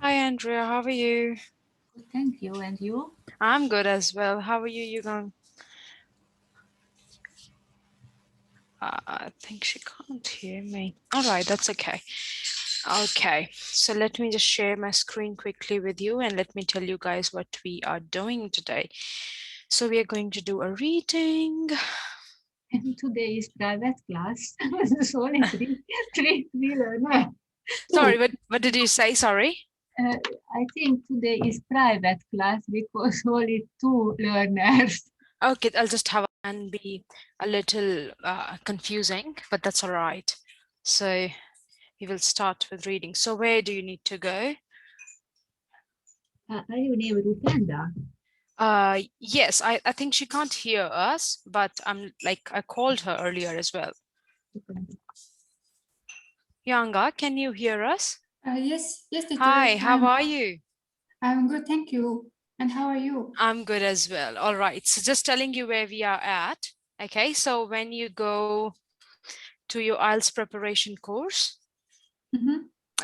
Hi Andrea, how are you? Thank you. And you? I'm good as well. How are you, Yugang? I think she can't hear me. All right, that's okay. Okay, so let me just share my screen quickly with you and let me tell you guys what we are doing today. So we are going to do a reading. And today is private class. So only three learners. Sorry, what did you say? Sorry. I think today is private class because only two learners. Okay, I'll just have and be a little confusing, but that's all right. So we will start with reading. So where do you need to go? Are you near Rupenda? Yes, I think she can't hear us, but I called her earlier as well. Yanga, can you hear us? Yes, teacher. Hi, how are you? I'm good, thank you. And how are you? I'm good as well. All right. So just telling you where we are at. Okay, so when you go to your IELTS preparation course,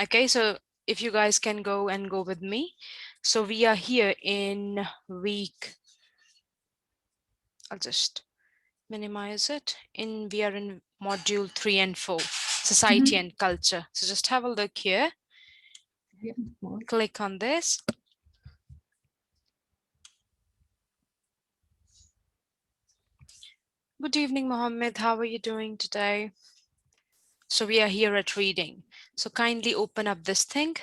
okay, so if you guys can go with me. So we are here in week, I'll just minimize it. We are in module 3 and 4, society and culture. So just have a look here. Click on this. Good evening, Mohammed. How are you doing today? So we are here at reading. So kindly open up this thing.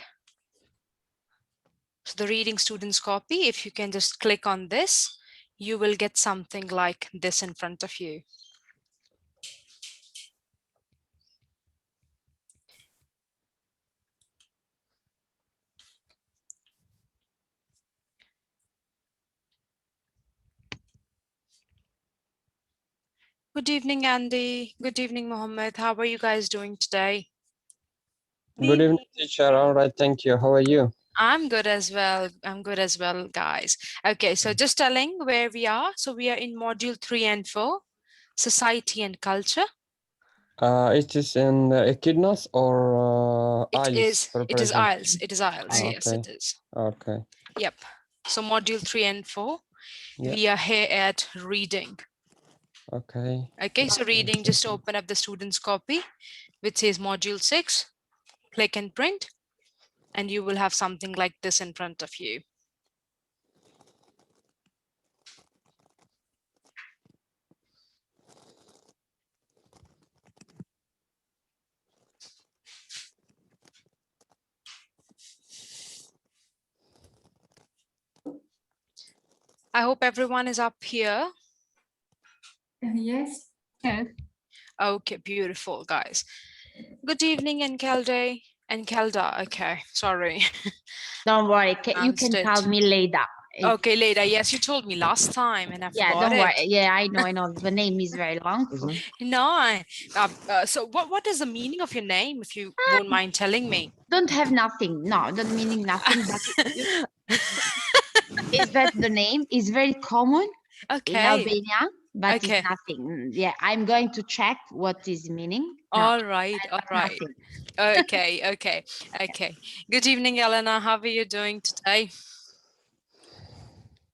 So the reading students copy, if you can just click on this, you will get something like this in front of you. Good evening, Andy. Good evening, Mohammed. How are you guys doing today? Good evening, teacher. All right, thank you. How are you? I'm good as well. I'm good as well, guys. Okay, so just telling where we are. So we are in module 3 and 4, society and culture. It is in Echidnas or IELTS It is preparation? IELTS. It is IELTS. Yes, Okay. it is. Okay. Yep. So module 3 and 4, Yeah. we are here at reading. Okay. Okay, so reading, just open up the student's copy, which says module 6, click and print, and you will have something like this in front of you. I hope everyone is up here. Yes. Yes. Okay, beautiful, guys. Good evening, Enkelda. Enkelda, okay, sorry. Don't worry, you can Understood. call me Leda. Okay, later. Yes, you told me last time and I Yeah, forgot don't worry. it. Yeah, I know. The name is very long. So, No, so what is the meaning of your name, if you won't mind telling me? don't have nothing. No, don't meaning nothing. But is that the name is very common in Okay. Albania, but Okay. it's nothing. Yeah, I'm going to check what is meaning. No, All right, all right. nothing. Okay, okay, okay. Good evening, Elena. How are you doing today?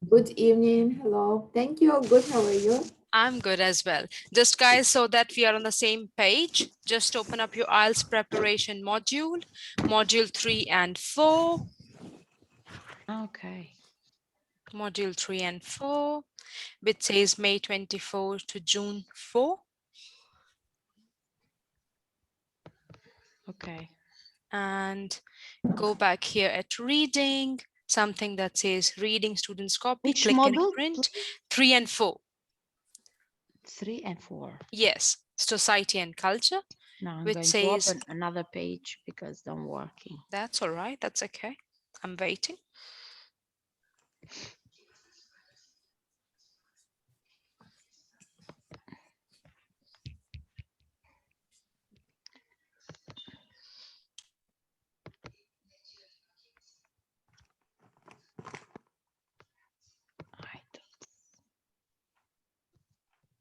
Good evening. Hello. Thank you. Good. How are you? I'm good as well. Just guys, so that we are on the same page, just open up your IELTS preparation module, module 3 and 4. Okay. Module 3 and 4, which says May 24 to June 4. Okay. And go back here at reading, something that says reading students copy, Which click model? and print, 3 and 4. 3 and 4. Yes, society and culture. Now I'm which going says, to open another page because don't working. That's all right. That's okay. I'm waiting.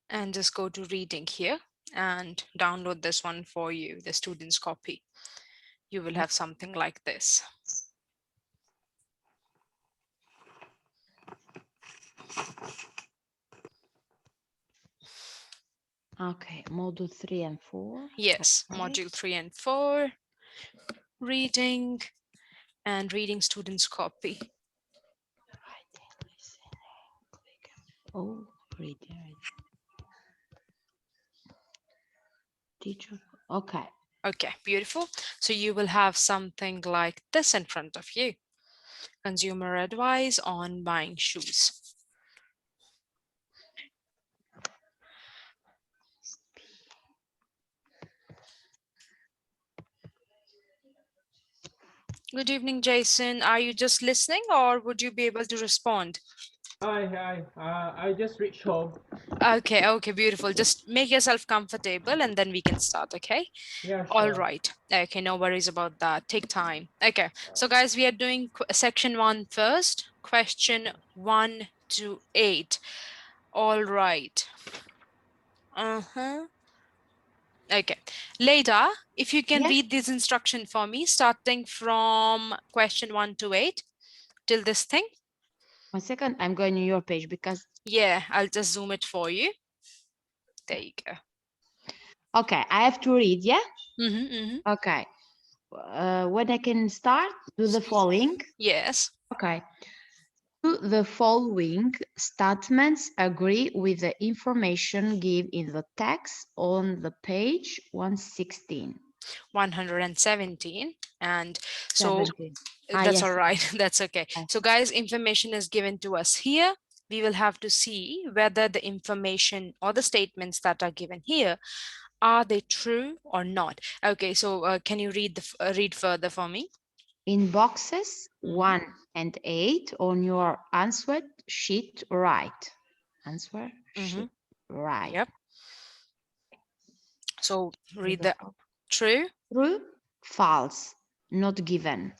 And just go to reading here. and download this one for you, the student's copy. You will have something like this. Okay, module 3 and 4. Yes, Okay. module 3 and 4, reading and reading student's copy. Oh, reading. Teacher. Okay. Okay, beautiful. So you will have something like this in front of you. Consumer advice on buying shoes. Good evening, Jason. Are you just listening or would you be able to respond? Hi. I just reached home. Okay, beautiful. Just make yourself comfortable and then we can start, okay? Yeah, All sure. right. Okay, no worries about that. Take time. Okay, so guys, we are doing section 1 first. Question 1 to 8. All right. Okay. Later, if you can Yes. read this instruction for me, starting from question 1 to 8 till this thing. 1 second, I'm going to your page because. Yeah, I'll just zoom it for you. There you go. Okay, I have to read, yeah? Mm-hmm. Okay. When I can start, do the following. Yes. Okay. Do the following statements agree with the information given in the text on the page 116? 117. And so 17. that's Yes. all right. That's okay. Okay. So guys, information is given to us here. We will have to see whether the information or the statements that are given here, are they true or not? Okay, so can you read read further for me? In boxes 1 and 8 on your answer sheet, write. Answer sheet, right. Yep. So read the true. True, false, not given.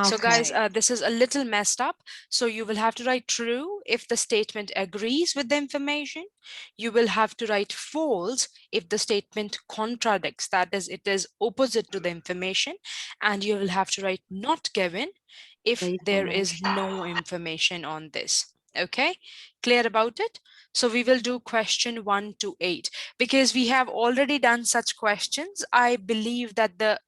So guys, Okay. this is a little messed up. So you will have to write true if the statement agrees with the information. You will have to write false if the statement contradicts, that is, it is opposite to the information. And you will have to write not given if there is no information on this. Okay, clear about it? So we will do question 1 to 8 because we have already done such questions. I believe that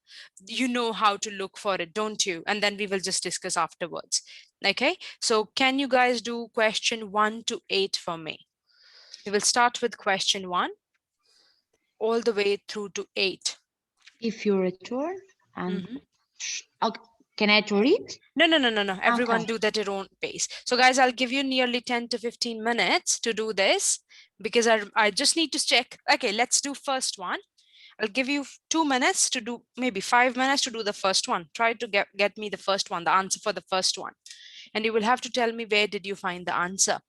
you know how to look for it, don't you? And then we will just discuss afterwards. Okay, so can you guys do question 1 to 8 for me? We will start with question 1 all the way through to 8. If you return and okay. Can I read? No. Everyone Okay. do that at your own pace. So guys, I'll give you nearly 10 to 15 minutes to do this because I just need to check. Okay, let's do first one. I'll give you 2 minutes to do, maybe 5 minutes to do the first one. Try to get me the first one, the answer for the first one. And you will have to tell me where did you find the answer.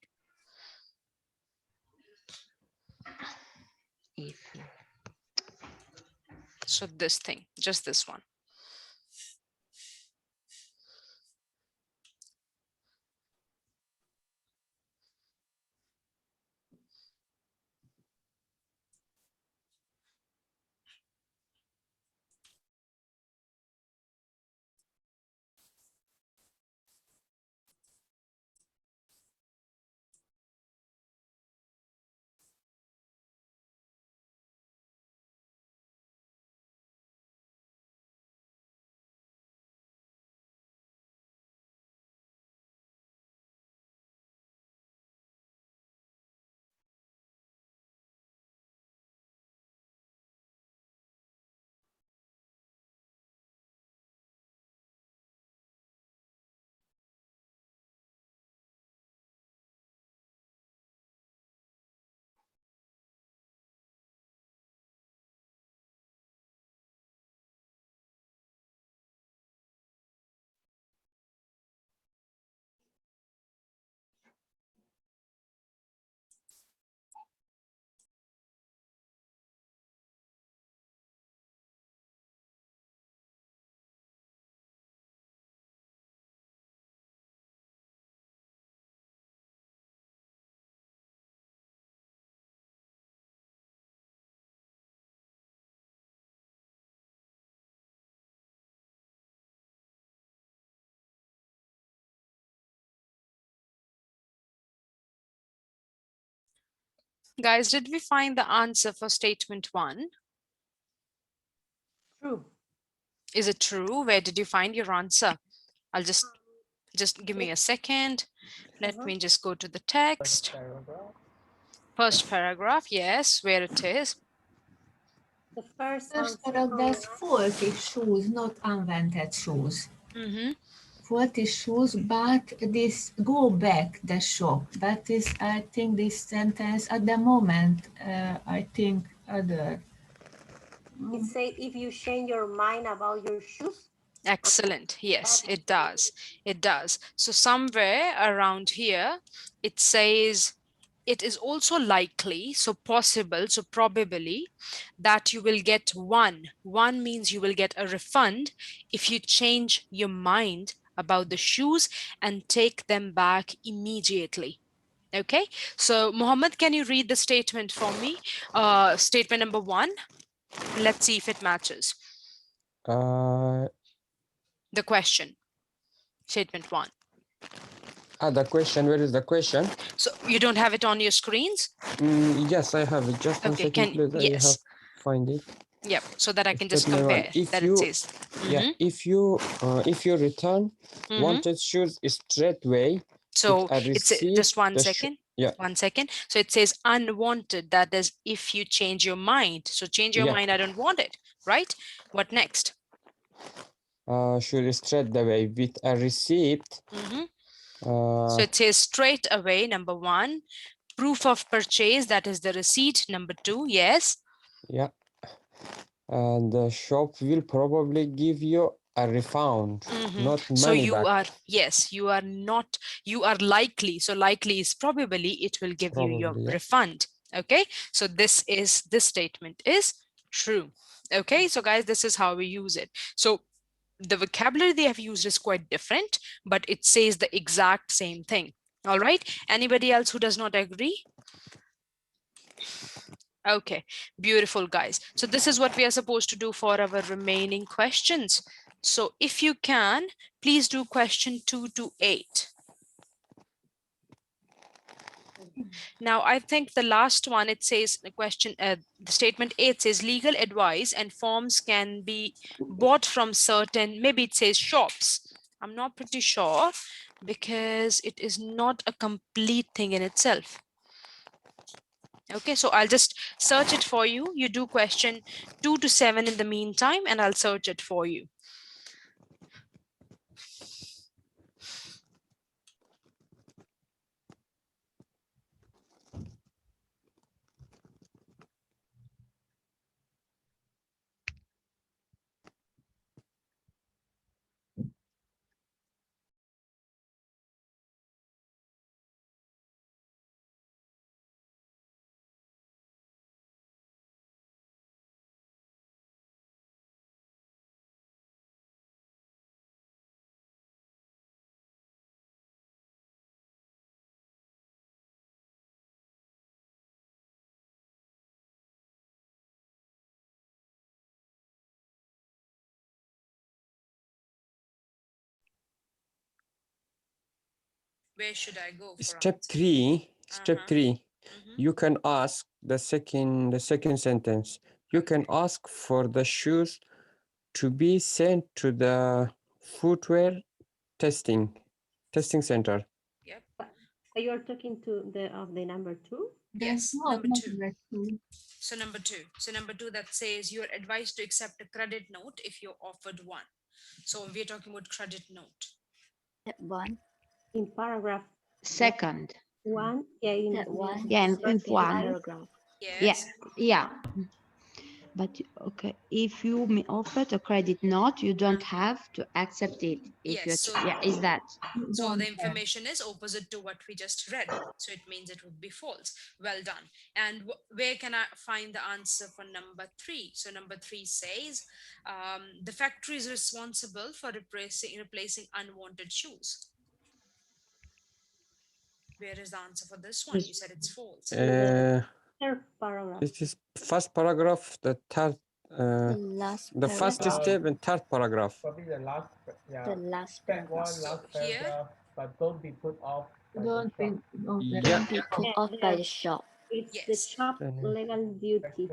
So this thing, just this one. Guys, did we find the answer for statement 1? True. Is it true? Where did you find your answer? I'll just give me a second. Let me just go to the text. First paragraph, yes, where it is. The first First answer. paragraph, faulty shoes, not unwanted shoes. Mm-hmm. Faulty shoes, but this go back the shop. That is, I think, this sentence at the moment, I think other. It says if you change your mind about your shoes. Excellent. Yes, it does. It does. So somewhere around here, it says it is also likely, so possible, so probably that you will get one. One means you will get a refund if you change your mind about the shoes and take them back immediately. Okay, so Mohammed, can you read the statement for me? Statement number 1. Let's see if it matches the question. Statement 1. The question, where is the question? So you don't have it on your screens? Yes, I have it. Just one Okay, second, please. I have find it. Yep, so that I can just Statement one. compare that it says. Yeah, if you return wanted shoes straight away, So with a it's receipt, just one the second. yeah, 1 second. So it says unwanted. That is if you change your mind. So change your yeah. mind. I don't want it. Right? What next? should straight away with a receipt. So it says straight away, number 1. Proof of purchase, that is the receipt. Number 2, yes. Yeah. And the shop will probably give you a refund, not money So you back. are, yes, you are not, you are likely. So likely is probably it will give you your Probably, yeah. refund. Okay, so this statement is true. Okay, so guys, this is how we use it. So the vocabulary they have used is quite different, but it says the exact same thing. All right, anybody else who does not agree? Okay, beautiful, guys. So this is what we are supposed to do for our remaining questions. So if you can, please do question 2 to 8. Now, I think the last one, it says the question, the statement 8 says legal advice and forms can be bought from certain, maybe it says shops. I'm not pretty sure because it is not a complete thing in itself. Okay, so I'll just search it for you. You do question 2 to 7 in the meantime, and I'll search it for you. Where should I go? Step 3. Step 3. You can ask the second sentence. You can ask for the shoes to be sent to the footwear testing center. Yep. So you're talking to the number 2? Yes, Not number 2. number 2. So number 2. So number 2 that says you're advised to accept a credit note if you're offered one. So we're talking about credit note. Step 1. In paragraph Second. 1. Yeah, in Step 1. Yeah, in Second one. paragraph. Yes. Yeah. But okay, if you may offered a credit note, you don't have to accept it. If Yes, so, yeah, is that? so the information is opposite to what we just read. So it means it would be false. Well done. And where can I find the answer for number 3? So number 3 says the factory is responsible for replacing unwanted shoes. Where is the answer for this one? You said it's false. third paragraph. It is first paragraph, the third, The last the first paragraph. step and third paragraph. Probably the last, yeah. The last Step 1, paragraph. last So here- paragraph, but don't be put off by the Don't shop. be, Yeah. Don't be put off by the shop. It's the Yes. shop legal duty.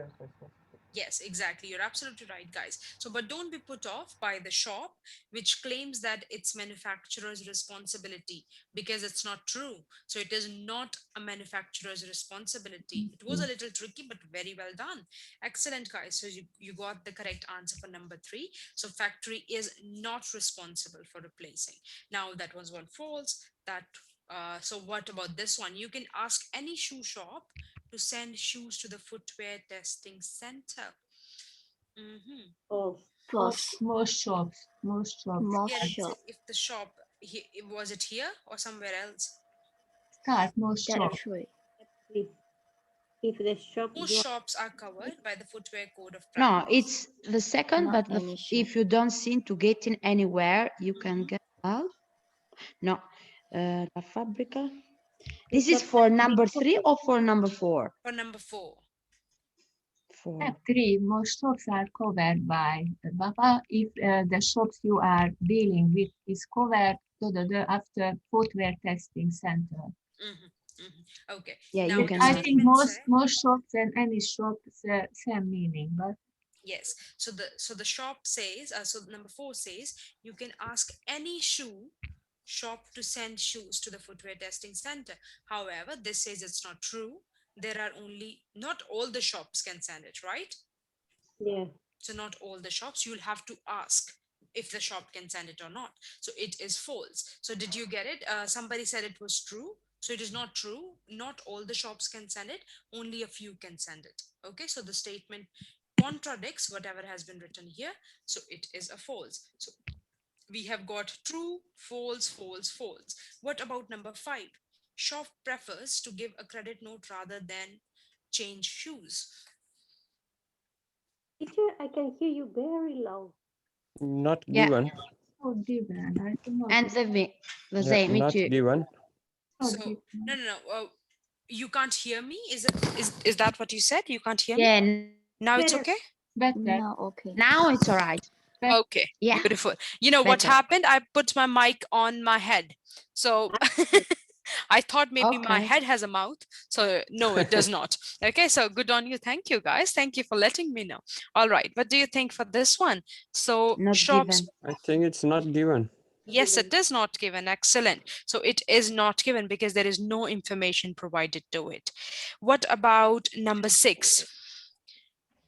Yes, exactly. You're absolutely right, guys. So, but don't be put off by the shop, which claims that it's manufacturer's responsibility, because it's not true. So it is not a manufacturer's responsibility. It was a little tricky, but very well done. Excellent, guys. So you got the correct answer for number 3. So factory is not responsible for replacing. Now that was one false. So what about this one? You can ask any shoe shop to send shoes to the footwear testing center. Oh, False. Most shops. Most shops. Most Yeah, let's say shop. if the shop, was it here or somewhere else? Start most That's shops. right. if the shop Most you shops are covered by the footwear code of No, practice. it's the second, Not but any shop. if you don't seem to get in anywhere, you can get out. No, la fabbrica. This is for number 3 or for number 4? For number 4. 4. Step 3, most shops are covered by BABA. If the shops you are dealing with is covered after footwear testing center. Okay. Yeah, Now you the can I ask. think statement says, most shops and any shop same meaning, but yes. So the shop says, so number 4 says, you can ask any shoe shop to send shoes to the footwear testing center. However, this says it's not true. There are only, not all the shops can send it, right? yeah. So not all the shops, you'll have to ask if the shop can send it or not. So it is false. So did you get it? Somebody said it was true. So it is not true. Not all the shops can send it. Only a few can send it. Okay. So the statement contradicts whatever has been written here. So it is a false. So we have got true, false, false, false. What about number 5? Shop prefers to give a credit note rather than change shoes. Teacher, I can hear you very low. Not Yeah. given. so given. I think not. And the Yeah, same, me not too. given. So no. You can't hear me. Is that what you said? You can't hear me? Yeah, Now it's Better. okay. Better. No, okay. now it's all right. Okay, Yeah. beautiful. You know what Better. happened? I put my mic on my head, so I thought maybe my Okay. head has a mouth. So no, it does not. Okay, so good on you. Thank you, guys. Thank you for letting me know. All right, what do you think for this one? So Not shops. given. I think it's not given. Yes, it is not given. Excellent. So it is not given because there is no information provided to it. What about number 6?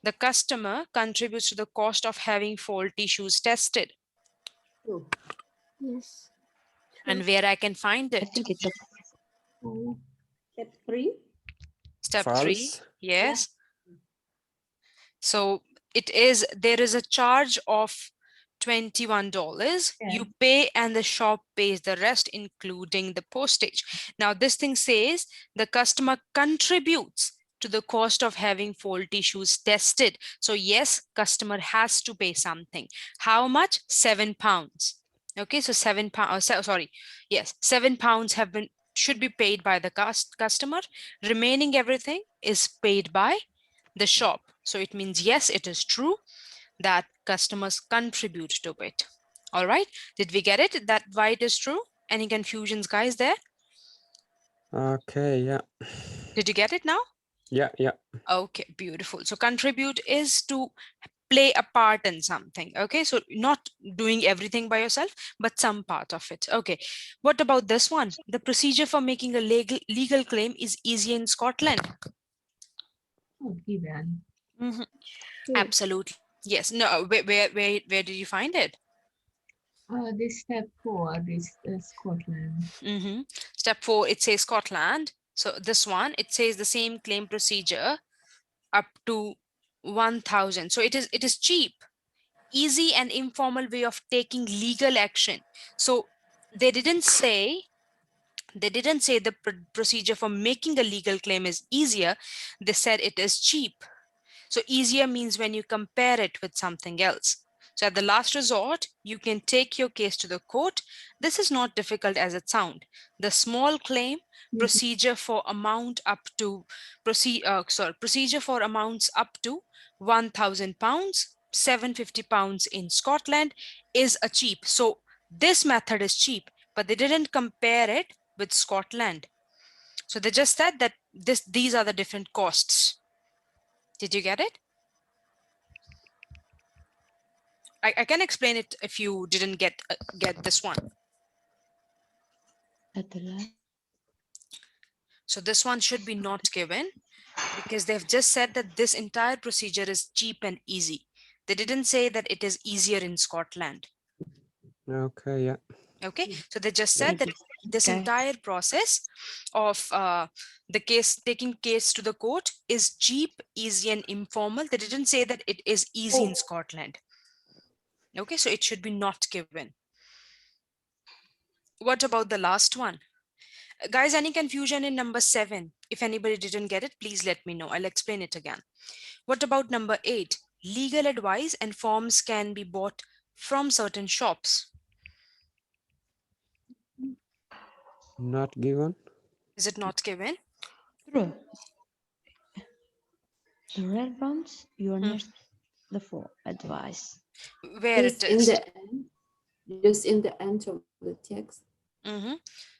The customer contributes to the cost of having faulty shoes tested. True. Yes. And where I can find I it? think it's a Step 3. Step False. 3. Yes. So there is a charge of $21. Yeah. You pay and the shop pays the rest, including the postage. Now this thing says the customer contributes to the cost of having faulty shoes tested. So yes, customer has to pay something. How much? £7. Okay, so £7. Sorry, yes, £7 should be paid by the customer. Remaining everything is paid by the shop. So it means yes, it is true that customers contribute to it. All right, did we get it? That why it is true? Any confusions, guys, there? Okay, yeah. Did you get it now? Yeah. Okay, beautiful. So contribute is to play a part in something. Okay, so not doing everything by yourself, but some part of it. Okay, what about this one? The procedure for making a legal claim is easier in Scotland. not given. Absolutely. Yes. No, where did you find it? This step 4, this Scotland. Step 4, it says Scotland. So this one, it says the same claim procedure up to 1,000. So it is cheap, easy and informal way of taking legal action. So they didn't say the procedure for making a legal claim is easier. They said it is cheap. So easier means when you compare it with something else. So at the last resort, you can take your case to the court. This is not difficult as it sounds. The small claim procedure for amount up to procedure for amounts up to £1,000, £750 in Scotland is a cheap. So this method is cheap, but they didn't compare it with Scotland. So they just said that these are the different costs. Did you get it? I can explain it if you didn't get this one. At the last. So this one should be not given because they've just said that this entire procedure is cheap and easy. They didn't say that it is easier in Scotland. Okay, yeah. Okay, so they just said that this Okay. entire process of taking case to the court is cheap, easy, and informal. They didn't say that it is easy in Scotland. Okay, so it should be not given. What about the last one? Guys, any confusion in number 7? If anybody didn't get it, please let me know. I'll explain it again. What about number 8? Legal advice and forms can be bought from certain shops. Not given. Is it not given? True. The red ones, you're near the full advice. Where Just it in is. the end, just in the end of the text.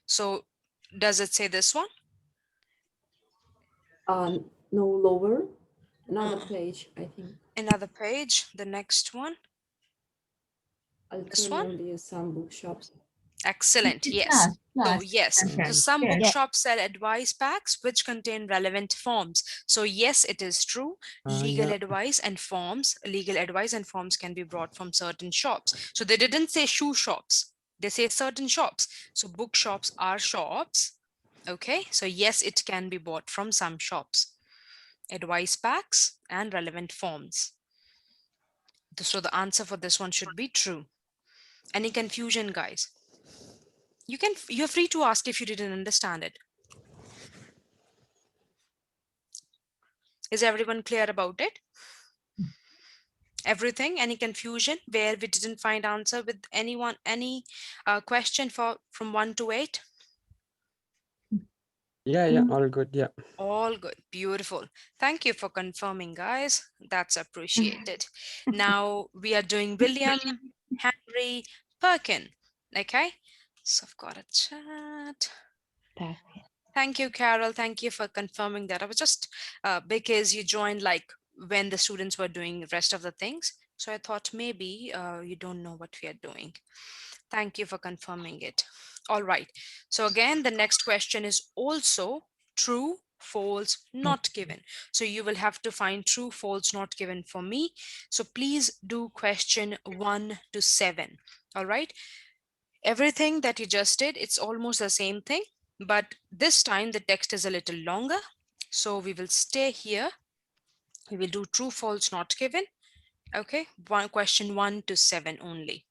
So does it say this one? No, lower. Another page, I think. Another page, the next one. This one? Alternatively, some bookshops. Excellent. Yes. So yes. So some Yes. bookshops sell advice packs which contain relevant forms. So yes, it is true. Legal Yeah. advice and forms can be brought from certain shops. So they didn't say shoe shops. They say certain shops. So bookshops are shops. Okay. So yes, it can be bought from some shops. Advice packs and relevant forms. So the answer for this one should be true. Any confusion, guys? You're free to ask if you didn't understand it. Is everyone clear about it? Everything? Any confusion where we didn't find answer with anyone? Any question from 1 to 8? Yeah, all good, yeah. All good. Beautiful. Thank you for confirming, guys. That's appreciated. Now we are doing William Henry Perkin. Okay. So I've got a chat. Thank you, Carol. Thank you for confirming that. I was just because you joined like when the students were doing the rest of the things. So I thought maybe you don't know what we are doing. Thank you for confirming it. All right. So again, the next question is also true, false, not given. So you will have to find true, false, not given for me. So please do question 1 to 7. All right. Everything that you just did, it's almost the same thing, but this time the text is a little longer. So we will stay here. We will do true, false, not given. Okay, question 1 to 7 only.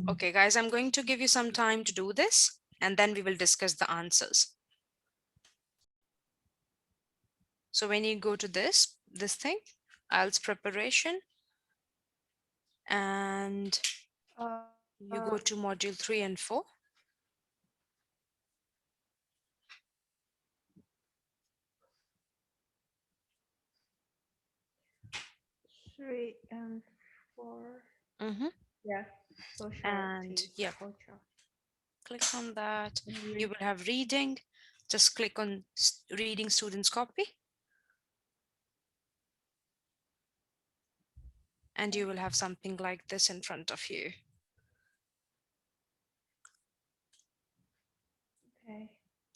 Okay, guys, I'm going to give you some time to do this, and then we will discuss the answers. So when you go to this thing, IELTS preparation, and you go to module 3 and 4. 3 and 4. Yeah. Social And activity, yeah, culture. click on that. You will have reading. Just click on reading students copy. And you will have something like this in front of you.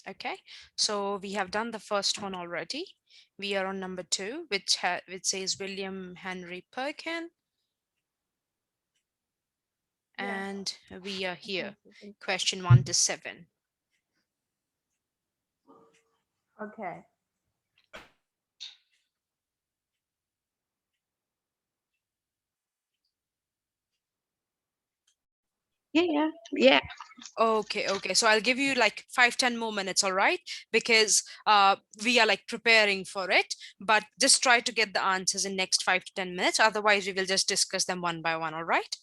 Okay, so we have done the first one already. We are on number 2, which says William Henry Perkin. And we are here, question 1 to 7. Okay. Yeah. Okay. So I'll give you like 5-10 more minutes, all right? Because we are like preparing for it, but just try to get the answers in next 5 to 10 minutes. Otherwise, we will just discuss them one by one, all right?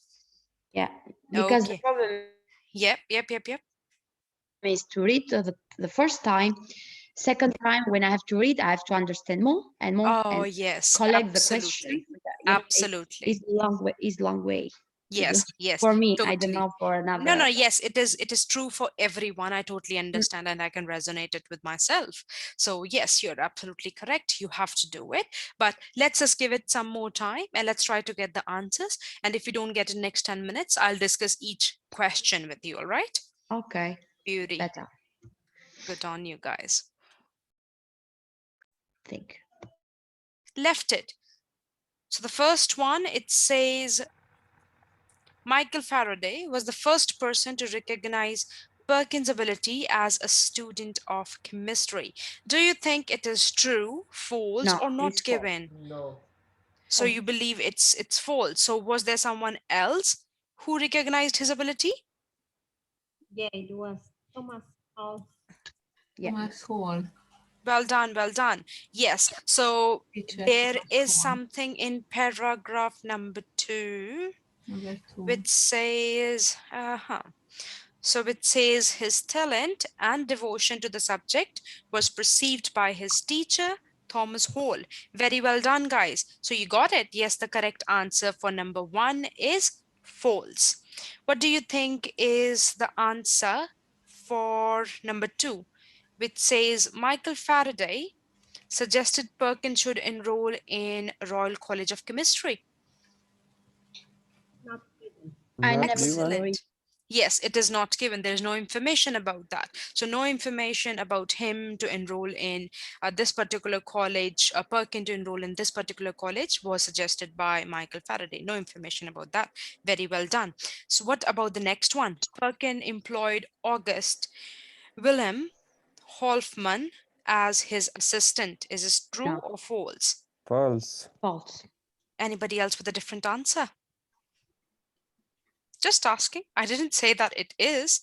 Yeah, because Okay. the problem Yep. is to read the first time. Second time, when I have to read, I have to understand more and more. Oh, and yes, collect absolutely. the question. Absolutely. It's long way. Yes, yes. For me, totally. I don't know for another. No, yes, it is true for everyone. I totally understand and I can resonate it with myself. So yes, you're absolutely correct. You have to do it. But let's just give it some more time and let's try to get the answers. And if you don't get it next 10 minutes, I'll discuss each question with you, all right? Okay. Beauty. Better. Good on you guys. Think. Left it. So the first one, it says Michael Faraday was the first person to recognize Perkins' ability as a student of chemistry. Do you think it is true, false, No, or not it's false. given? No. So you believe it's false. So was there someone else who recognized his ability? Yeah, it was Thomas Hall. Yeah. Thomas Hall. Well done, well done. Yes, so Teacher there Thomas is Hall. something in paragraph number 2 Number 2. which says, so it says his talent and devotion to the subject was perceived by his teacher, Thomas Hall. Very well done, guys. So you got it. Yes, the correct answer for number 1 is false. What do you think is the answer for number 2, which says Michael Faraday suggested Perkins should enroll in Royal College of Chemistry? Not given. I Not never given. saw it. Yes, it is not given. There is no information about that. So no information about him to enroll in this particular college, Perkin to enroll in this particular college was suggested by Michael Faraday. No information about that. Very well done. So what about the next one? Perkin employed August Wilhelm Hoffman as his assistant. Is this true No. or false? False. False. Anybody else with a different answer? Just asking. I didn't say that it is.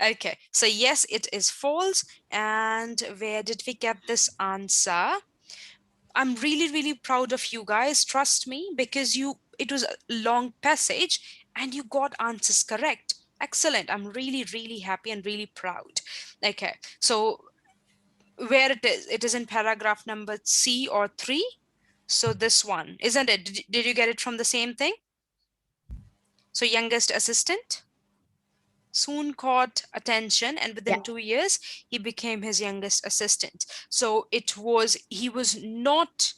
Okay, so yes, it is false. And where did we get this answer? I'm really proud of you guys. Trust me, because it was a long passage and you got answers correct. Excellent. I'm really happy and really proud. Okay, so where it is in paragraph number C or 3. So this one, isn't it? Did you get it from the same thing? So youngest assistant soon caught attention and within 2 years he became his youngest assistant. So he was not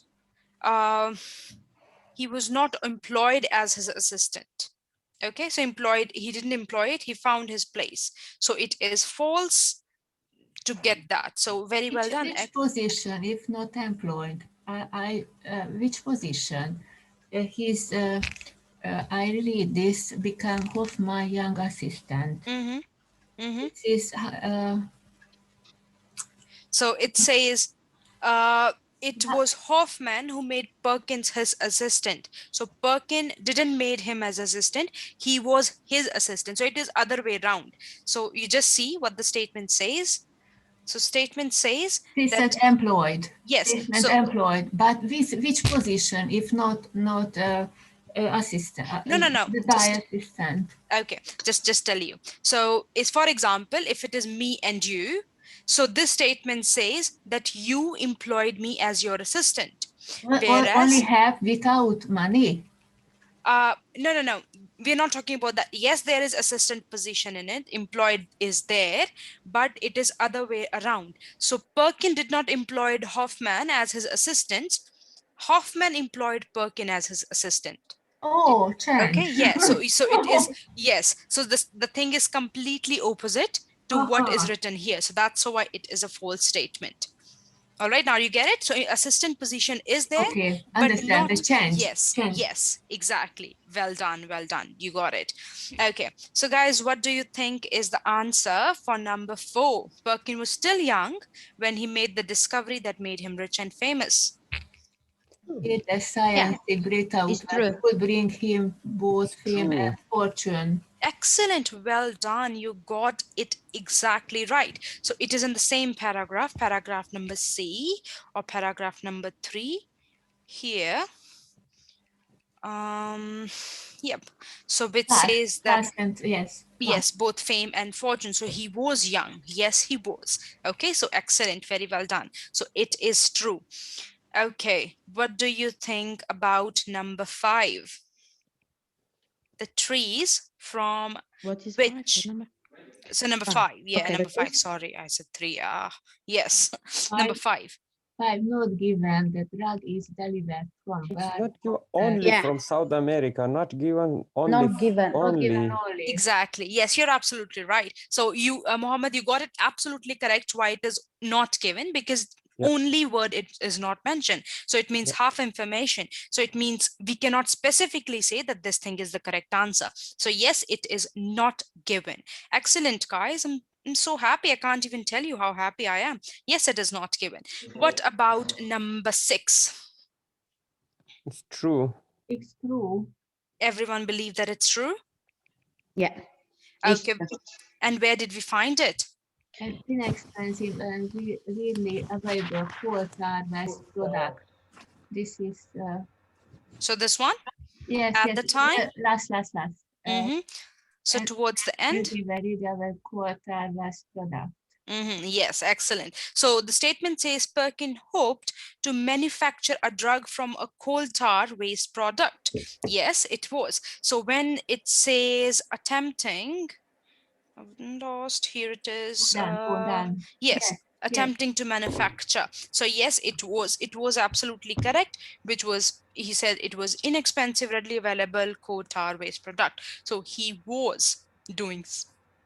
employed as his assistant. Okay, so he didn't employ it, he found his place. So it is false to get that. So very well done. Which position, if not employed? Which position? I read this, become Hoffman young assistant. It is, so it says it was Hoffman who made Perkins his assistant. So Perkins didn't made him as assistant, he was his assistant. So it is other way around. So you just see what the statement says. So statement says that employed. Yes. So employed, but which position, if not assistant? No. The assistant. Okay, just tell you. So is, for example, if it is me and you, so this statement says that you employed me as your assistant. Whereas only have without money. No. We're not talking about that. Yes, there is assistant position in it. Employed is there, but it is other way around. So Perkin did not employ Hoffman as his assistant. Hoffman employed Perkin as his assistant. Oh, change. Okay, yeah. So it is, yes. So the thing is completely opposite to what is written here. So that's why it is a false statement. All right, now you get it. So assistant position is there. Okay, but understand not, the change. Yes, exactly. Well done. You got it. Okay, so guys, what do you think is the answer for number 4? Perkin was still young when he made the discovery that made him rich and famous. The science breakthrough could bring him both fame and fortune. Excellent. Well done. You got it exactly right. So it is in the same paragraph number C or paragraph number 3 here. Yep. So it says that yes, both fame and fortune. So he was young. Yes, he was. Okay, so excellent. Very well done. So it is true. Okay, what do you think about number 5? the trees from What is which? number? So number 5. Yeah, Okay, number that 5. is- Sorry, I said 3. Yes. Number 5. 5 not given. The drug is delivered from It's birth. not given only Yeah. from South America, not given only. Not given. Not given Only. only. Exactly. Yes, you're absolutely right. So you, Mohammed, you got it absolutely correct why it is not given, because Yeah. only word it is not mentioned. So it means Yeah. half information. So it means we cannot specifically say that this thing is the correct answer. So yes, it is not given. Excellent, guys. I'm so happy. I can't even tell you how happy I am. Yes, it is not given. What about number 6? It's true. It's true. Everyone believe that it's true? Yeah. Okay. It's- And where did we find it? An inexpensive and really available quarter-west product. This is So this one? yes, At yes. the time? Last. So and towards the end? Very available quarter-west product. Yes, excellent. So the statement says Perkin hoped to manufacture a drug from a coal tar waste product. Yes, it was. So when it says attempting, I've lost, here it is. Done. Yes, Yes, attempting to manufacture. So yes, it was absolutely correct, which was, he said it was inexpensive, readily available coal tar waste product. So he was doing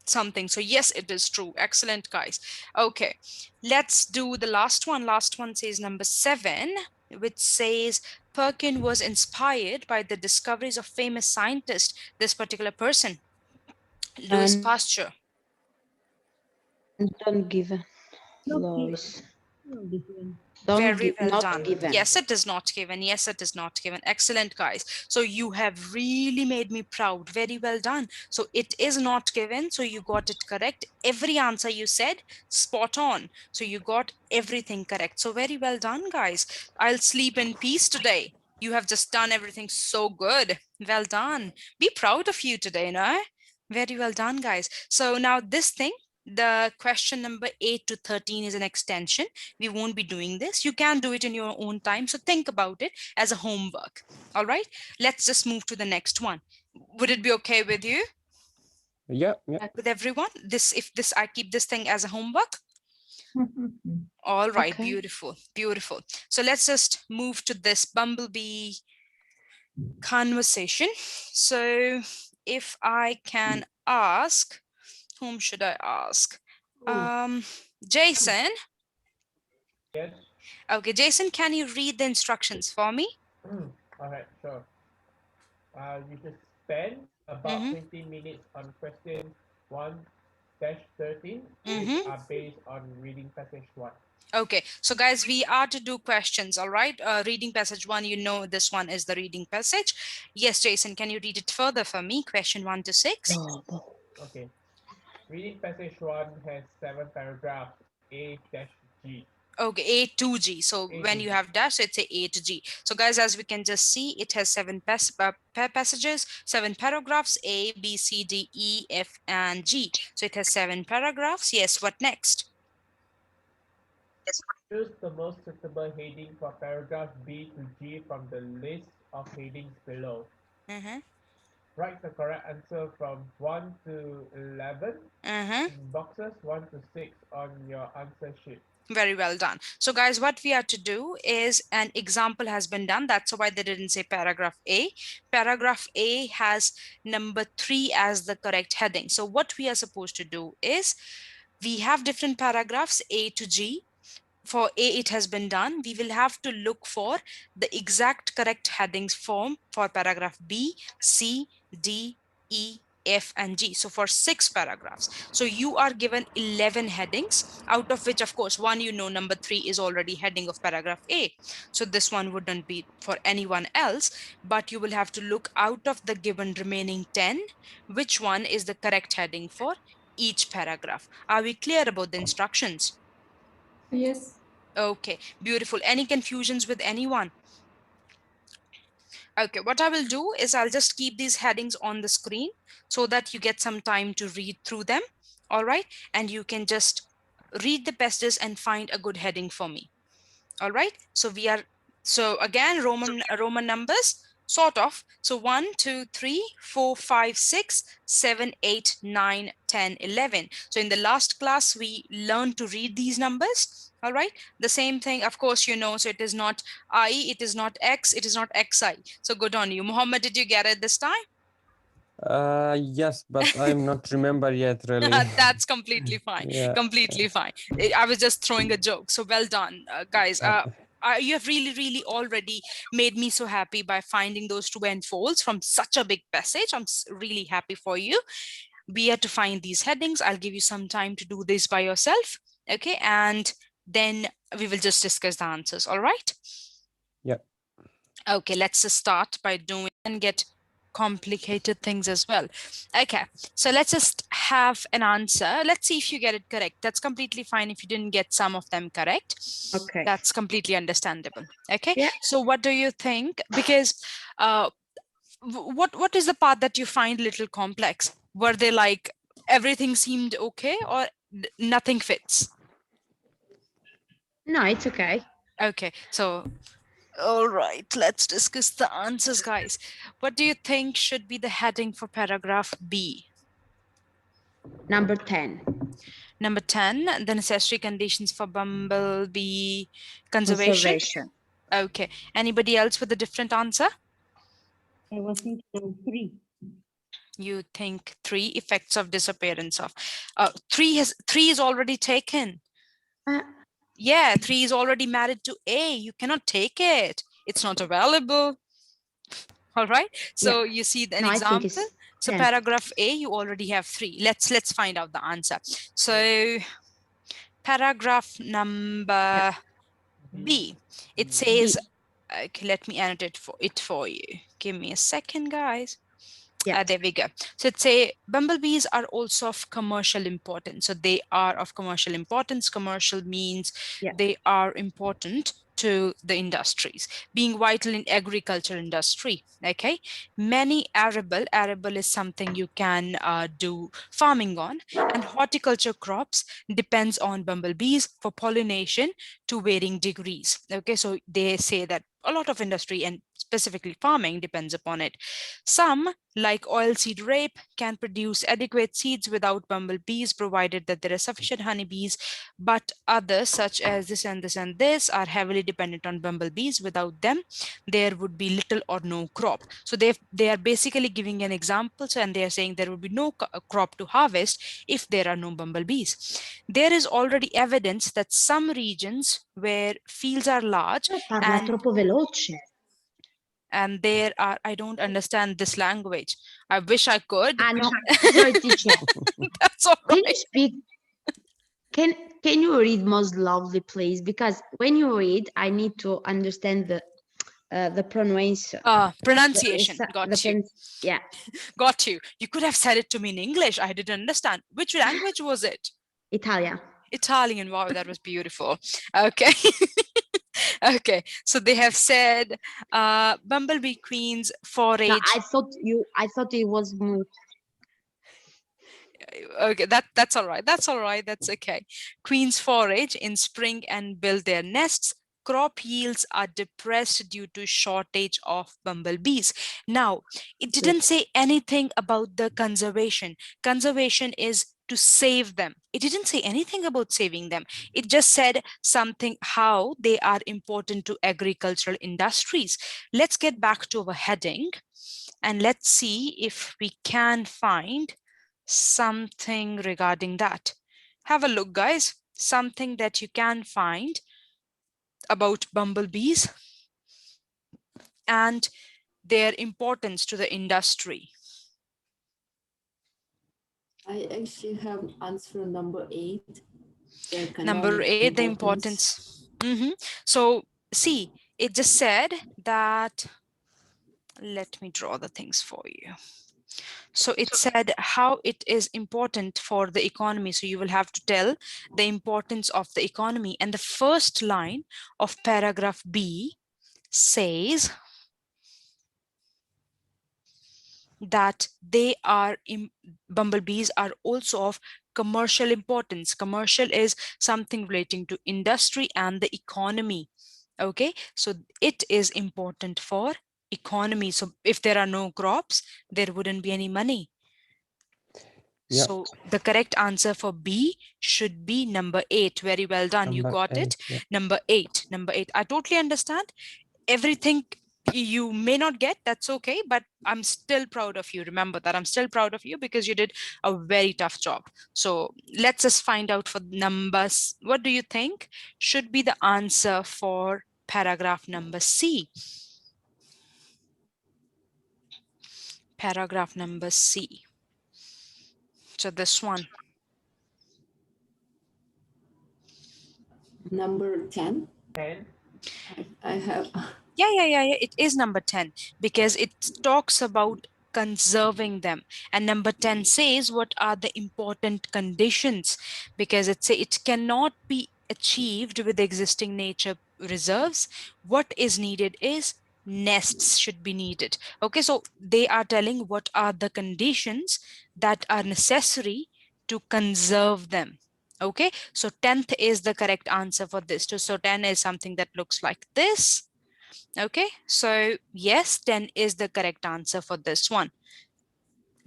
something. So yes, it is true. Excellent, guys. Okay, let's do the last one. Last one says number 7, which says Perkin was inspired by the discoveries of famous scientist, this particular person, Louis And- Pasteur. Don't give Not Lois. given. Very well Not done. given. Yes, it is not given. Yes, it is not given. Excellent, guys. So you have really made me proud. Very well done. So it is not given. So you got it correct. Every answer you said, spot on. So you got everything correct. So very well done, guys. I'll sleep in peace today. You have just done everything so good. Well done. Be proud of you today, no? Very well done, guys. So now this thing, the question number 8 to 13 is an extension. We won't be doing this. You can do it in your own time. So think about it as a homework. All right. Let's just move to the next one. Would it be okay with you? Yeah. With everyone? If I keep this thing as a homework? All right. Okay. Beautiful. So let's just move to this bumblebee conversation. So if I can ask, whom should I ask? Jason. Yes. Okay, Jason, can you read the instructions for me? All right, sure. You should spend about 15 minutes on question 1-13, which are based on reading passage 1. Okay, so guys, we are to do questions, all right? Reading passage 1, you know this one is the reading passage. Yes, Jason, can you read it further for me? Question 1 to 6. Okay. Reading passage 1 has 7 paragraphs, A-G. Okay, A to G. So when you have dash, it's A to G. So guys, as we can just see, it has 7 passages, 7 paragraphs, A, B, C, D, E, F, and G. So it has 7 paragraphs. Yes, what next? Choose the most suitable heading for paragraph B to G from the list of headings below. Write the correct answer from 1 to 11 in boxes 1 to 6 on your answer sheet. Very well done. So guys, what we are to do is an example has been done. That's why they didn't say paragraph A. Paragraph A has number 3 as the correct heading. So what we are supposed to do is we have different paragraphs A to G. For A, it has been done. We will have to look for the exact correct headings form for paragraph B, C, D, E, F, and G. So for 6 paragraphs. So you are given 11 headings, out of which, of course, one, you know, number 3 is already heading of paragraph A. So this one wouldn't be for anyone else, but you will have to look out of the given remaining 10, which one is the correct heading for each paragraph. Are we clear about the instructions? Yes. Okay, beautiful. Any confusions with anyone? Okay, what I will do is I'll just keep these headings on the screen so that you get some time to read through them. All right, and you can just read the passages and find a good heading for me. All right, so again, Roman numbers. Sort of. So 1, 2, 3, 4, 5, 6, 7, 8, 9, 10, 11. So in the last class, we learned to read these numbers. All right. The same thing, of course, you know, so it is not I, it is not X, it is not XI. So good on you. Muhammad, did you get it this time? Yes, but I'm not remember yet, really. That's completely fine. Yeah. Completely fine. I was just throwing a joke. So well done, guys. You have really already made me so happy by finding those true and false from such a big passage. I'm really happy for you. We have to find these headings. I'll give you some time to do this by yourself. Okay. And then we will just discuss the answers. All right. Yeah. Okay. Let's just start by doing and get complicated things as well. Okay, so let's just have an answer. Let's see if you get it correct. That's completely fine if you didn't get some of them correct. Okay. That's completely understandable. Okay, yeah. So what do you think? Because what is the part that you find a little complex? Were they like everything seemed okay or nothing fits? No, it's okay. Okay, so all right, let's discuss the answers, guys. What do you think should be the heading for paragraph B? Number 10. Number 10, the necessary conditions for bumblebee conservation. Okay. Anybody else with a different answer? I was thinking 3. You think 3 effects of disappearance of 3 is already taken. Yeah, 3 is already married to A. You cannot take it. It's not available. All right. So you see an example. So 10. paragraph A, you already have 3. Let's find out the answer. So paragraph number B, it says, okay, let me annotate for you. Give me a second, guys. There we go. So it say bumblebees are also of commercial importance. So they are of commercial importance. Commercial means they are important to the industries, being vital in agriculture industry. Okay, many arable is something you can do farming on, and horticulture crops depends on bumblebees for pollination to varying degrees. Okay, so they say that a lot of industry and specifically farming depends upon it. Some, like oilseed rape, can produce adequate seeds without bumblebees, provided that there are sufficient honeybees, but others, such as this and this and this, are heavily dependent on bumblebees. Without them, there would be little or no crop. So they are basically giving an example, and they are saying there would be no crop to harvest if there are no bumblebees. There is already evidence that some regions where fields are large and there are, I don't understand this language. I wish I could. No, sorry, teacher. That's all right. Can you speak? Can you read most lovely, please? Because when you read, I need to understand the pronunciation. Pronunciation. Got you. Yeah. Got you. You could have said it to me in English. I didn't understand. Which language was it? Italian. Italian. Wow, that was beautiful. Okay. Okay, so they have said bumblebee queens forage. No, I thought it was moot. Okay, that's all right. That's all right. That's okay. Queens forage in spring and build their nests. Crop yields are depressed due to shortage of bumblebees. Now, it didn't say anything about the conservation. Conservation is to save them. It didn't say anything about saving them. It just said something how they are important to agricultural industries. Let's get back to our heading and let's see if we can find something regarding that. Have a look, guys. Something that you can find about bumblebees and their importance to the industry. I actually have answer number 8. Number 8, the importance. So see, it just said that, let me draw the things for you. So it said how it is important for the economy. So you will have to tell the importance of the economy. And the first line of paragraph B says that they are bumblebees are also of commercial importance. Commercial is something relating to industry and the economy. Okay, so it is important for economy. So if there are no crops, there wouldn't be any money. Yeah. So the correct answer for B should be number 8. Very well done. You Number got 8, it. yeah. Number 8. Number 8. I totally understand. Everything you may not get, that's okay, but I'm still proud of you. Remember that I'm still proud of you because you did a very tough job. So let's just find out for numbers. What do you think should be the answer for paragraph number C? Paragraph number C. So this one. Number 10. 10. I have. Yeah. It is number 10 because it talks about conserving them. And number 10 says what are the important conditions, because it cannot be achieved with existing nature reserves. What is needed is nests should be needed. Okay, so they are telling what are the conditions that are necessary to conserve them. Okay, so 10th is the correct answer for this. So 10 is something that looks like this. Okay, so yes, 10 is the correct answer for this one.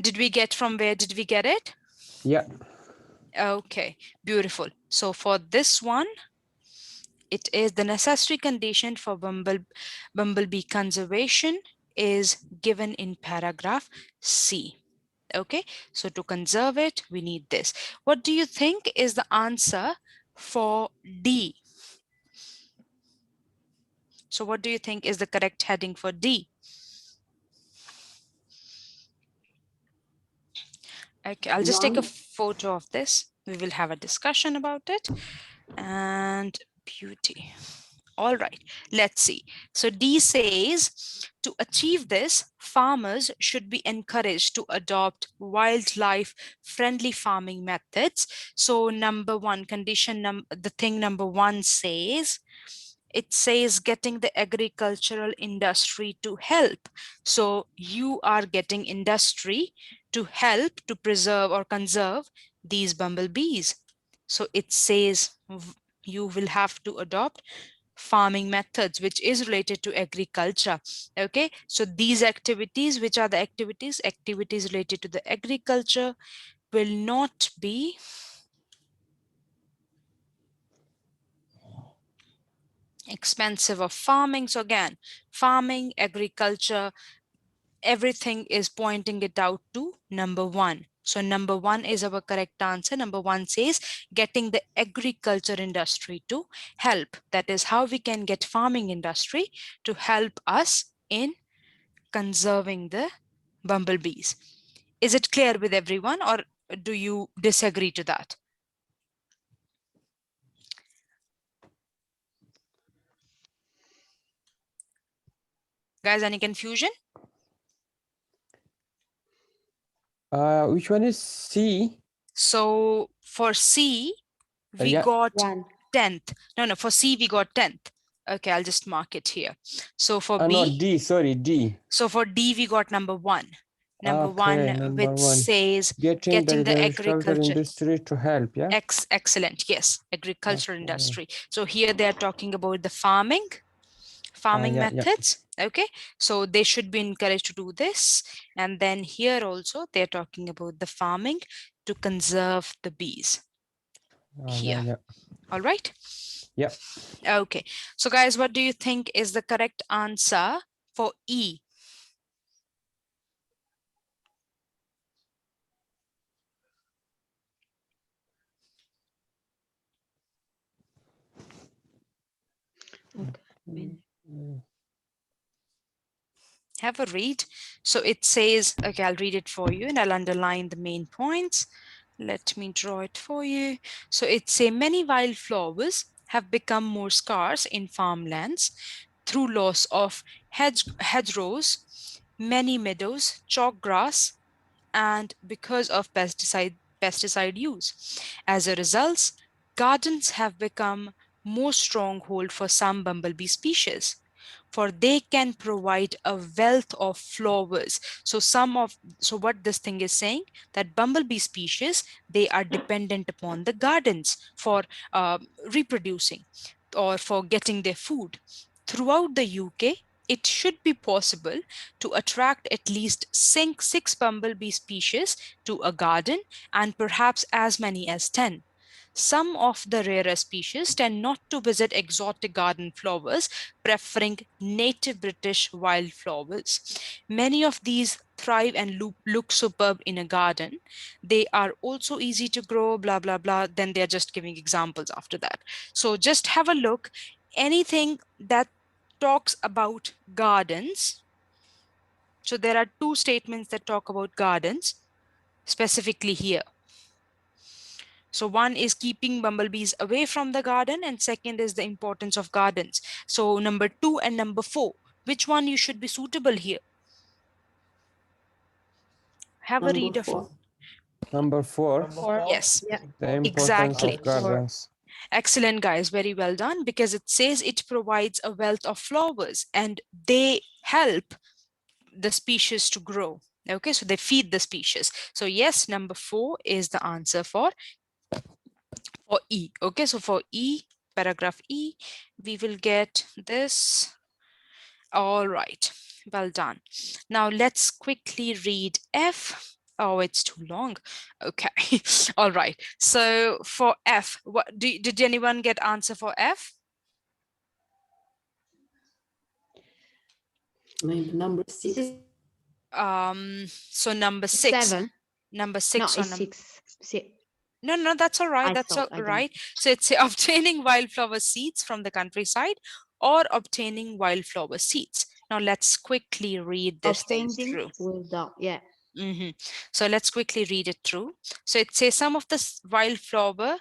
Did we get from where did we get it? Yeah. Okay, beautiful. So for this one, it is the necessary condition for bumblebee conservation is given in paragraph C. Okay, so to conserve it, we need this. What do you think is the answer for D? So what do you think is the correct heading for D? Okay, I'll just take a photo of this. We will have a discussion about it. And beauty. All right, let's see. So D says, to achieve this, farmers should be encouraged to adopt wildlife friendly farming methods. So number one condition, the thing number one says, it says getting the agricultural industry to help. So you are getting industry to help to preserve or conserve these bumblebees. So it says you will have to adopt farming methods, which is related to agriculture. Okay, so these activities, which are the activities related to the agriculture, will not be expensive of farming. So again, farming, agriculture, everything is pointing it out to number one. So number one is our correct answer. Number one says getting the agriculture industry to help. That is how we can get farming industry to help us in conserving the bumblebees. Is it clear with everyone, or do you disagree to that? Guys, any confusion? Which one is C? So for C, we Yeah. got 10th. No, for C, we got 10th. Okay, I'll just mark it here. So for B. No, D, sorry, D. So for D, we got number one. Number Okay, one, number which one. says Getting the agricultural agriculture industry to help, yeah? Excellent, yes, agricultural Okay. industry. So here they're talking about the farming Yeah. methods. Okay, so they should be encouraged to do this. And then here also they're talking about the farming to conserve the bees here. Yeah. All right. Yeah. Okay, so guys, what do you think is the correct answer for E? Have a read. So it says, okay, I'll read it for you and I'll underline the main points. Let me draw it for you. So it says many wildflowers have become more scarce in farmlands through loss of hedgerows, many meadows, chalk grass, and because of pesticide use. As a result, gardens have become more stronghold for some bumblebee species, for they can provide a wealth of flowers. So what this thing is saying, that bumblebee species, they are dependent upon the gardens for reproducing or for getting their food. Throughout the UK, it should be possible to attract at least six bumblebee species to a garden and perhaps as many as 10. Some of the rarer species tend not to visit exotic garden flowers, preferring native British wildflowers. Many of these thrive and look superb in a garden. They are also easy to grow, blah, blah, blah. Then they're just giving examples after that. So just have a look. Anything that talks about gardens. So there are two statements that talk about gardens specifically here. So one is keeping bumblebees away from the garden, and second is the importance of gardens. So number 2 and number 4, which one you should be suitable here? Have a read of Number 4. Number 4. Yes, Yeah. The importance exactly. of gardens. Excellent, guys. Very well done, because it says it provides a wealth of flowers and they help the species to grow. Okay, so they feed the species. So yes, number 4 is the answer for E. Okay, so for E, paragraph E, we will get this. All right, well done. Now let's quickly read F. Oh, it's too long. Okay, all right. So for F, what did anyone get answer for F? Maybe number 6. So number 6. 7. Number 6 No, or it's 6. No, that's all right. I That's all thought, I don't right. So it's obtaining wildflower seeds from the countryside or obtaining wildflower seeds. Now let's quickly read this thing Obtaining through. without, yeah. So let's quickly read it through. So it says some of the wildflower,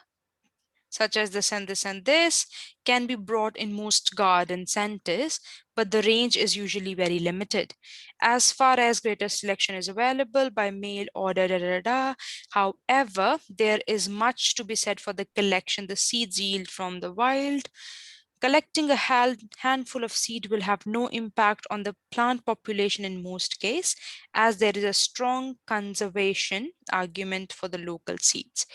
such as this and this and this, can be brought in most garden centers, but the range is usually very limited. As far as greater selection is available by mail order, however, there is much to be said for the collection the seeds yield from the wild. Collecting a handful of seed will have no impact on the plant population in most cases, as there is a strong conservation argument for the local seeds.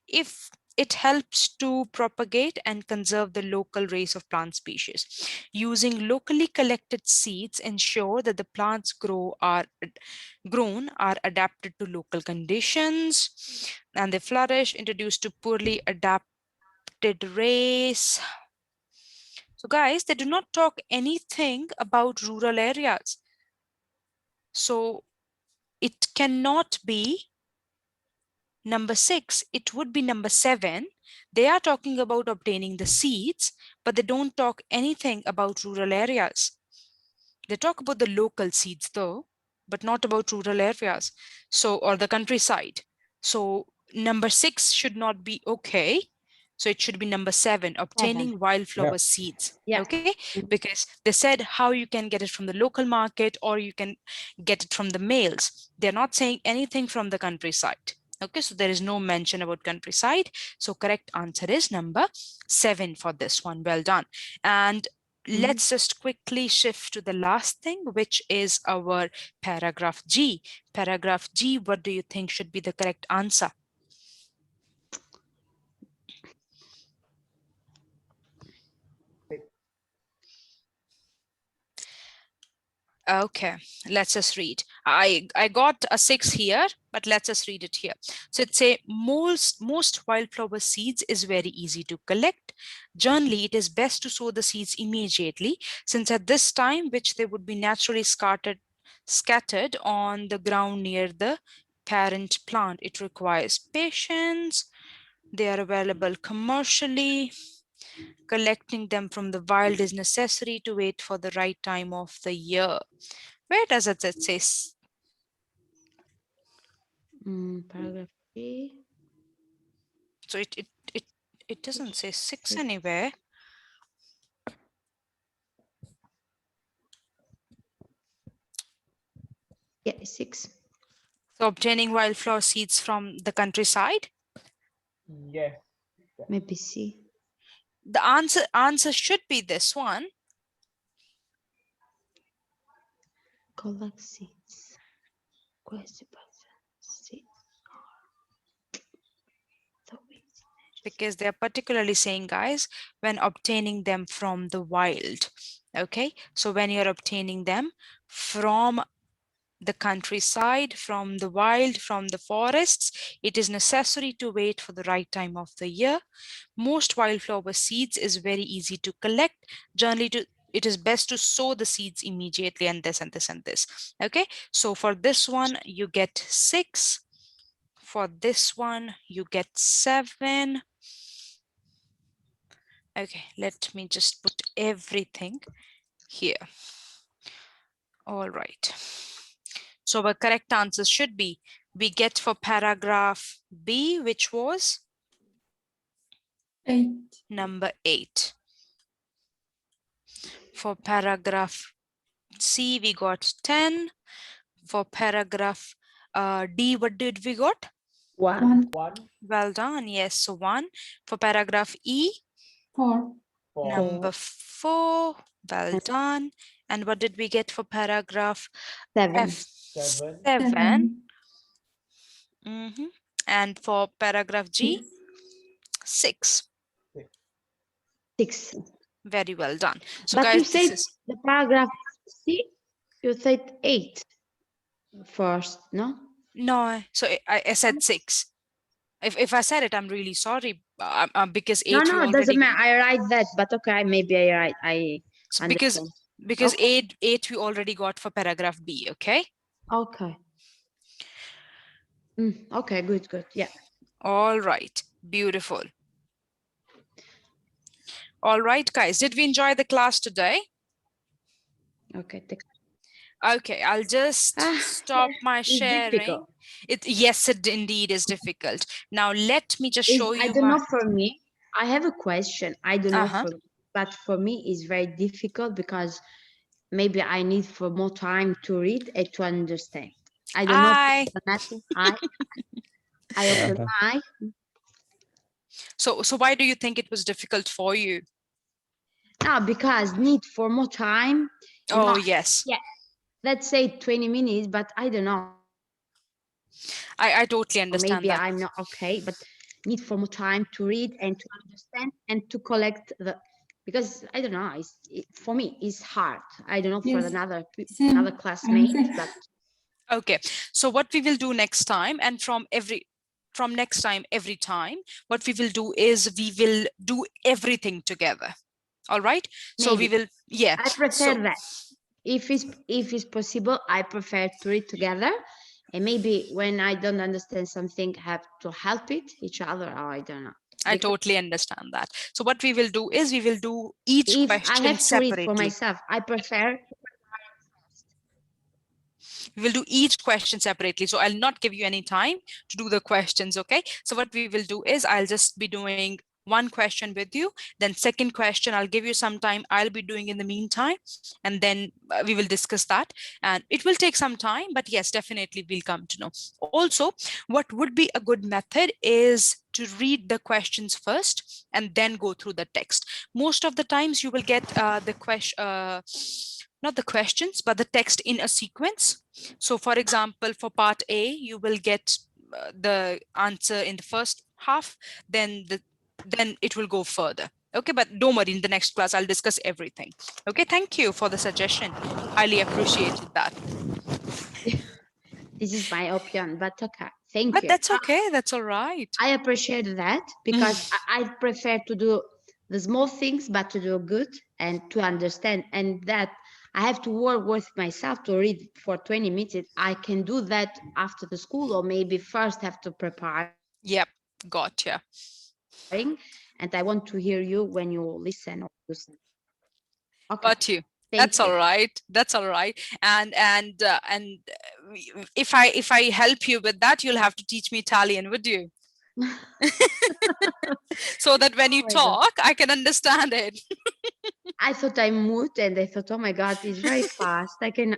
If it helps to propagate and conserve the local race of plant species. Using locally collected seeds ensure that the plants grown are adapted to local conditions and they flourish. Introduced to poorly adapted race. So guys, they do not talk anything about rural areas. So it cannot be number 6, it would be number 7. They are talking about obtaining the seeds, but they don't talk anything about rural areas. They talk about the local seeds though, but not about rural areas. So, or the countryside. So number 6 should not be okay. So it should be number 7, obtaining wildflower seeds. Yeah. Okay, because they said how you can get it from the local market or you can get it from the mails. They're not saying anything from the countryside. Okay, so there is no mention about countryside. So correct answer is number 7 for this one. Well done. And let's just quickly shift to the last thing, which is our paragraph G. Paragraph G, what do you think should be the correct answer? Okay, let's just read. I got a 6 here, but let's just read it here. So it say most wildflower seeds is very easy to collect. Generally, it is best to sow the seeds immediately, since at this time, which they would be naturally scattered on the ground near the parent plant. It requires patience. They are available commercially. Collecting them from the wild is necessary to wait for the right time of the year. Where does it say? Paragraph B. So it doesn't say 6 anywhere. Yeah, 6. So obtaining wildflower seeds from the countryside? Yes. Maybe C. The answer should be this one. Collect seeds. Seeds. Because they're particularly saying, guys, when obtaining them from the wild. Okay, so when you're obtaining them from the countryside, from the wild, from the forests, it is necessary to wait for the right time of the year. Most wildflower seeds is very easy to collect. Generally, it is best to sow the seeds immediately, and this and this and this. Okay, so for this one, you get 6. For this one, you get 7. Okay, let me just put everything here. All right. So our correct answer should be, we get for paragraph B, which was 8. number 8. For paragraph C, we got 10. For paragraph D, what did we got? 1. 1. Well done. Yes, so 1. For paragraph E, 4. 4. number 4. Well done. And what did we get for paragraph 7. F? 7. 7. And for paragraph G, 6. 6. Very well done. So But you guys, this said is the paragraph C, you said 8 first, no? no. So I said 6. If I said it, I'm really sorry. Because No, 8 we no, it doesn't already matter. I write that, but okay, maybe I so understand. because Okay. 8 we already got for paragraph B. Okay. Okay. Okay, good. Yeah. All right. Beautiful. All right, guys. Did we enjoy the class today? Okay. Okay, I'll just stop my It's sharing. difficult. Yes, it indeed is difficult. Now let me just show I you don't my. know, for me, I have a question. I don't know but for me it's very difficult because maybe I need for more time to read and to understand. I don't know if it's a matter. I open my. So why do you think it was difficult for you? No, because need for more time. Oh, yes. Yeah. Let's say 20 minutes, but I don't know. I totally understand maybe that. I'm not okay, but need for more time to read and to understand and to collect the, because I don't know, for me it's hard. I don't know for another classmate, but okay. So what we will do next time, and from next time, every time, what we will do is we will do everything together. All right. So we will, yeah. I prefer that. If it's possible, I prefer to read together. And maybe when I don't understand something, have to help each other, or I don't know. I totally understand that. So what we will do is we will do each question I have to separately. read for myself, I prefer. We will do each question separately. So I'll not give you any time to do the questions. Okay. So what we will do is I'll just be doing one question with you. Then second question, I'll give you some time. I'll be doing in the meantime. And then we will discuss that. And it will take some time, but yes, definitely we'll come to know. Also, what would be a good method is to read the questions first and then go through the text. Most of the times you will get the question, not the questions, but the text in a sequence. So for example, for part A, you will get the answer in the first half, then it will go further. Okay, but don't worry, in the next class, I'll discuss everything. Okay, thank you for the suggestion. Highly appreciated that. This is my opinion, but okay, thank you. But that's okay, that's all right. I appreciate that because I prefer to do the small things, but to do good and to understand, and that I have to work with myself to read for 20 minutes. I can do that after the school, or maybe first have to prepare. Yep, gotcha. And I want to hear you when you listen. Okay. Got you. That's all right. That's all right. And if I help you with that, you'll have to teach me Italian, would you? So that when you talk, I can understand it. I thought I moved and I thought, oh my God, it's very fast. I can.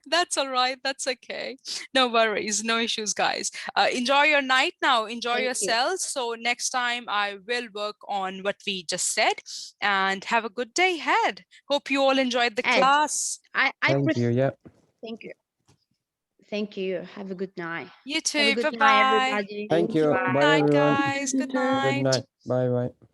That's all right. That's okay. No worries. No issues, guys. Enjoy your night now. Enjoy yourselves. So next time I will work on what we just said, and have a good day ahead. Hope you all enjoyed the class. Thank you. Yeah. Thank you. Thank you. Have a good night. You too. Have a good Bye-bye. night, everybody. Thank you. Bye, Bye, everyone. guys. Good night. Good night. Bye, bye.